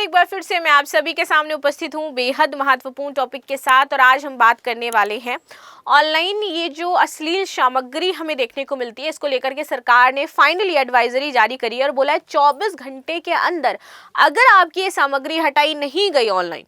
एक बार फिर से मैं आप सभी के सामने उपस्थित हूँ बेहद महत्वपूर्ण टॉपिक के साथ। और आज हम बात करने वाले हैं ऑनलाइन ये जो अश्लील सामग्री हमें देखने को मिलती है, इसको लेकर के सरकार ने फाइनली एडवाइजरी जारी करी है और बोला है 24 घंटे के अंदर अगर आपकी ये सामग्री हटाई नहीं गई ऑनलाइन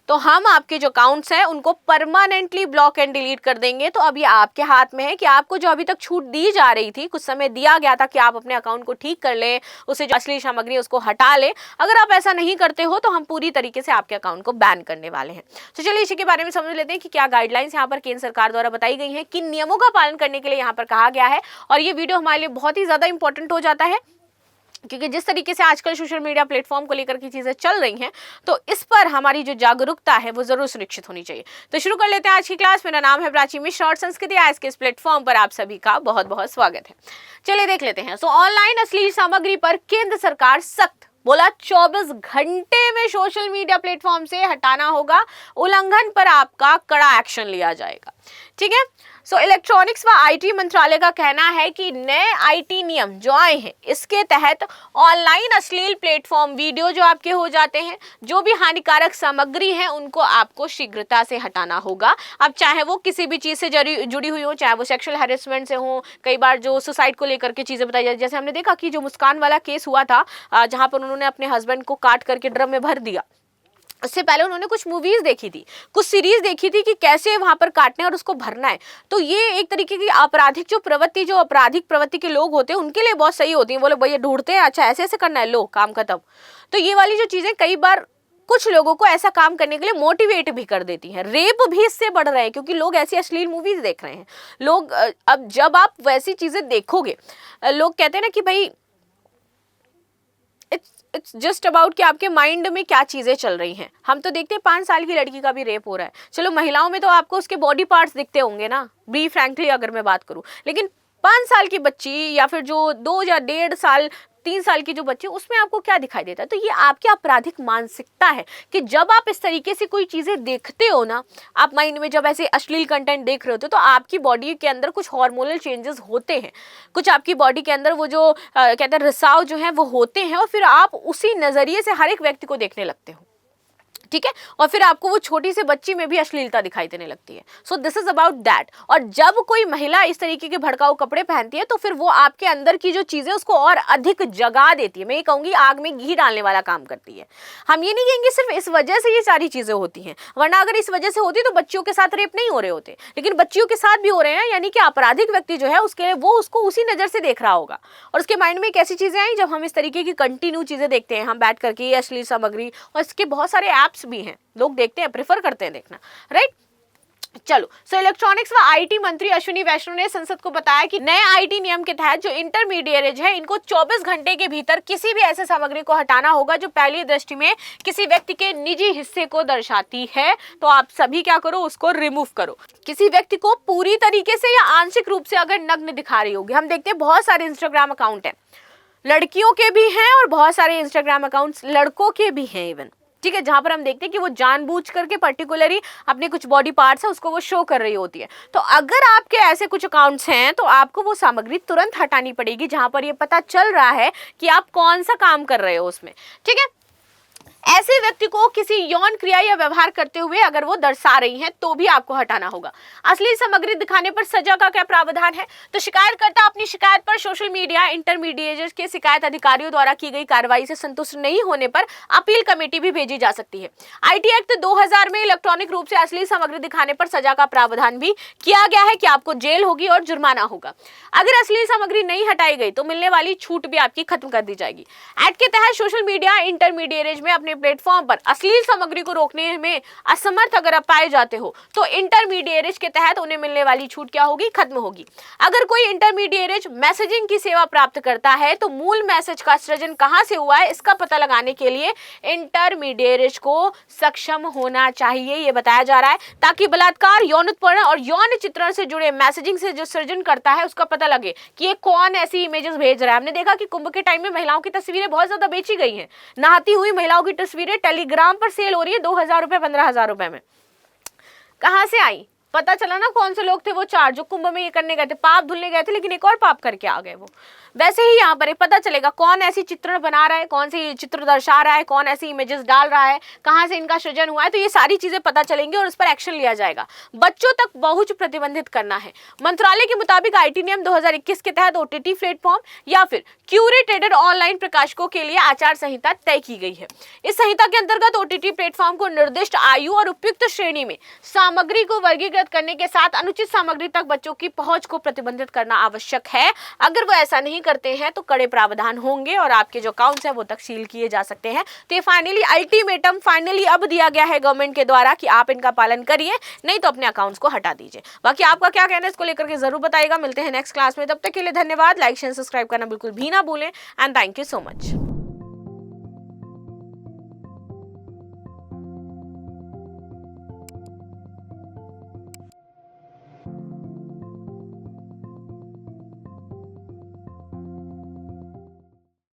तो हम आपके जो अकाउंट्स हैं उनको परमानेंटली ब्लॉक एंड डिलीट कर देंगे। तो अब ये आपके हाथ में है कि आपको जो अभी तक छूट दी जा रही थी, कुछ समय दिया गया था कि आप अपने अकाउंट को ठीक कर लें, उसे जो अश्लील सामग्री है उसको हटा लें, अगर आप ऐसा नहीं करते हो तो हम पूरी तरीके से आपके अकाउंट को बैन करने वाले हैं। तो चलिए इसी के बारे में समझ लेते हैं कि क्या गाइडलाइंस यहाँ पर केंद्र सरकार द्वारा बताई गई हैं, किन नियमों का पालन करने के लिए यहाँ पर कहा गया है। और ये वीडियो हमारे लिए बहुत ही ज्यादा इंपॉर्टेंट हो जाता है क्योंकि जिस तरीके से आजकल सोशल मीडिया प्लेटफॉर्म को लेकर की चीजें चल रही हैं तो इस पर हमारी जो जागरूकता है वो जरूर सुनिश्चित होनी चाहिए। तो शुरू कर लेते हैं आज की क्लास। मेरा नाम है प्राची मिश्रा और संस्कृति आज के इस प्लेटफॉर्म पर आप सभी का बहुत बहुत स्वागत है। चलिए देख लेते हैं। ऑनलाइन अश्लील सामग्री पर केंद्र सरकार सख्त, बोला 24 घंटे में सोशल मीडिया प्लेटफॉर्म से हटाना होगा, उल्लंघन पर आपका कड़ा एक्शन लिया जाएगा। ठीक है। इलेक्ट्रॉनिक्स व आईटी मंत्रालय का कहना है कि नए आईटी नियम जो आए हैं इसके तहत ऑनलाइन अश्लील प्लेटफॉर्म वीडियो जो आपके हो जाते हैं, जो भी हानिकारक सामग्री है उनको आपको शीघ्रता से हटाना होगा। अब चाहे वो किसी भी चीज से जुड़ी हुई हो, चाहे वो सेक्सुअल हैरेसमेंट से हो, कई बार जो सुसाइड को लेकर के चीजें बताई जाती, जैसे हमने देखा कि जो मुस्कान वाला केस हुआ था जहां पर उन्होंने अपने हस्बैंड को काट करके ड्रम में भर दिया। उससे पहले उन्होंने कुछ मूवीज देखी थी, कुछ सीरीज देखी थी कि कैसे वहां पर काटना है और उसको भरना है। तो ये एक तरीके की आपराधिक जो आपराधिक प्रवृत्ति के लोग होते हैं उनके लिए बहुत सही होती है। वो लोग भैया ढूंढते हैं, अच्छा ऐसे ऐसे करना है, लो काम खत्म। तो ये वाली जो चीजें कई बार कुछ लोगों को ऐसा काम करने के लिए मोटिवेट भी कर देती हैं। रेप भी इससे बढ़ रहे हैं क्योंकि लोग ऐसी अश्लील मूवीज देख रहे हैं। लोग अब जब आप वैसी चीजें देखोगे, लोग कहते हैं ना कि भाई इट्स जस्ट अबाउट कि आपके माइंड में क्या चीजें चल रही हैं। हम तो देखते हैं 5 साल की लड़की का भी रेप हो रहा है। चलो महिलाओं में तो आपको उसके बॉडी पार्ट्स दिखते होंगे ना, बी फ्रैंकली अगर मैं बात करूं, लेकिन 5 साल की बच्ची या फिर जो 2 या 1.5 साल 3 साल की जो बच्ची, उसमें आपको क्या दिखाई देता है? तो ये आपकी आपराधिक मानसिकता है कि जब आप इस तरीके से कोई चीजें देखते हो ना, आप माइंड में जब ऐसे अश्लील कंटेंट देख रहे होते हो तो आपकी बॉडी के अंदर कुछ हार्मोनल चेंजेस होते हैं, कुछ आपकी बॉडी के अंदर वो जो कहते हैं रिसाव जो है वो होते हैं और फिर आप उसी नजरिए से हर एक व्यक्ति को देखने लगते हो। ठीक है। और फिर आपको वो छोटी सी बच्ची में भी अश्लीलता दिखाई देने लगती है। So this is about that. और जब कोई महिला इस तरीके के भड़काऊ कपड़े पहनती है तो फिर वो आपके अंदर की जो चीजें उसको और अधिक जगा देती है। मैं ये कहूंगी आग में घी डालने वाला काम करती है। हम ये नहीं कहेंगे सिर्फ इस वजह से ये सारी चीजें होती हैं, वरना अगर इस वजह से होती तो बच्चियों के साथ रेप नहीं हो रहे होते, लेकिन बच्चियों के साथ भी हो रहे हैं। यानी कि आपराधिक व्यक्ति जो है उसके वो उसको उसी नजर से देख रहा होगा और उसके माइंड में कैसी चीजें आई जब हम इस तरीके की कंटिन्यू चीजें देखते हैं, हम बैठ करके ये अश्लील सामग्री, और इसके बहुत सारे ऐप्स भी हैं, लोग देखते हैं, प्रेफर करते हैं देखना, राइट। चलो, इलेक्ट्रॉनिक्स व आईटी मंत्री अश्विनी वैष्णव ने संसद को बताया कि नए आईटी नियम के तहत जो इंटरमीडिएट है इनको 24 घंटे के भीतर किसी भी ऐसे सामग्री को हटाना होगा जो पहली दृष्टि में किसी व्यक्ति के निजी हिस्से को दर्शाती है। तो आप सभी क्या करो, उसको रिमूव करो। किसी व्यक्ति को पूरी तरीके से या आंशिक रूप से अगर नग्न दिखा रही होगी, हम देखते हैं बहुत सारे इंस्टाग्राम अकाउंट है, लड़कियों के भी हैं और बहुत सारे इंस्टाग्राम अकाउंट्स लड़कों के भी हैं इवन, ठीक है, जहां पर हम देखते हैं कि वो जानबूझ करके पर्टिकुलरली अपने कुछ बॉडी पार्ट्स है उसको वो शो कर रही होती है। तो अगर आपके ऐसे कुछ अकाउंट्स हैं तो आपको वो सामग्री तुरंत हटानी पड़ेगी जहां पर ये पता चल रहा है कि आप कौन सा काम कर रहे हो उसमें। ठीक है। ऐसे व्यक्ति को किसी यौन क्रिया या व्यवहार करते हुए अगर वो दर्शा रही हैं तो भी आपको हटाना होगा। अश्लील सामग्री दिखाने पर सजा का क्या प्रावधान है? तो शिकायतकर्ता अपनी शिकायत पर सोशल मीडिया इंटरमीडिएट के शिकायत अधिकारियों द्वारा की गई कार्रवाई से संतुष्ट नहीं होने पर अपील कमेटी भी भेजी जा सकती है। आईटी एक्ट 2000 में इलेक्ट्रॉनिक रूप से अश्लील सामग्री दिखाने पर सजा का प्रावधान भी किया गया है कि आपको जेल होगी और जुर्माना होगा। अगर अश्लील सामग्री नहीं हटाई गई तो मिलने वाली छूट भी आपकी खत्म कर दी जाएगी। एक्ट के तहत सोशल मीडिया इंटरमीडिएट में अपने प्लेटफॉर्म पर अश्लील सामग्री को रोकने में असमर्थ अगर आप पाए जाते हो तो इंटरमीडिएट के तहत उन्हें मिलने वाली छूट क्या होगी? खत्म होगी। अगर कोई इंटरमीडिएट मैसेजिंग की सेवा प्राप्त करता है तो मूल मैसेज का सृजन कहां से हुआ है इसका पता लगाने के लिए इंटरमीडिएट को सक्षम होना चाहिए, ये बताया जा रहा है, ताकि बलात्कार, यौन उत्पीड़न और यौन चित्रण से जुड़े मैसेजिंग से जो सृजन करता है उसका पता लगे कि ये कौन ऐसी इमेजेस भेज रहा है। हमने देखा कि कुंभ के टाइम में महिलाओं की तस्वीरें बहुत ज्यादा बेची गई हैं, नहाती हुई महिलाओं की तस्वीरें टेलीग्राम पर सेल हो रही है 2000 रुपए 15,000 रुपए में। कहां से आई? पता चला ना कौन से लोग थे वो 4 जो कुंभ में ये करने गए थे, पाप धुलने गए थे, लेकिन एक और पाप करके आ गए वो। वैसे ही यहाँ पर पता चलेगा कौन ऐसी चित्रण बना रहा है, कौन सी चित्र दर्शा रहा है, कौन ऐसी इमेजेस डाल रहा है, कहाँ से इनका सृजन हुआ है, तो ये सारी चीजें पता चलेंगी और उस पर एक्शन लिया जाएगा। बच्चों तक बहुत प्रतिबंधित करना है। मंत्रालय के मुताबिक आईटी नियम 2021 के तहत ओटीटी प्लेटफॉर्म या फिर क्यूरेटेड ऑनलाइन प्रकाशकों के लिए आचार संहिता तय की गई है। इस संहिता के अंतर्गत ओटीटी प्लेटफॉर्म को निर्दिष्ट आयु और उपयुक्त श्रेणी में सामग्री को वर्गीकृत करने के साथ अनुचित सामग्री तक बच्चों की पहुंच को प्रतिबंधित करना आवश्यक है। अगर वो ऐसा नहीं करते हैं तो कड़े प्रावधान होंगे और आपके जो अकाउंट्स है वो तक सील किए जा सकते हैं। तो ये फाइनली अल्टीमेटम फाइनली अब दिया गया है गवर्नमेंट के द्वारा कि आप इनका पालन करिए, नहीं तो अपने अकाउंट्स को हटा दीजिए। बाकी आपका क्या कहना है इसको लेकर के जरूर बताइएगा। मिलते हैं नेक्स्ट क्लास में, तब तक के लिए धन्यवाद। लाइक शेयर सब्सक्राइब करना बिल्कुल भी ना भूलें and thank you so much.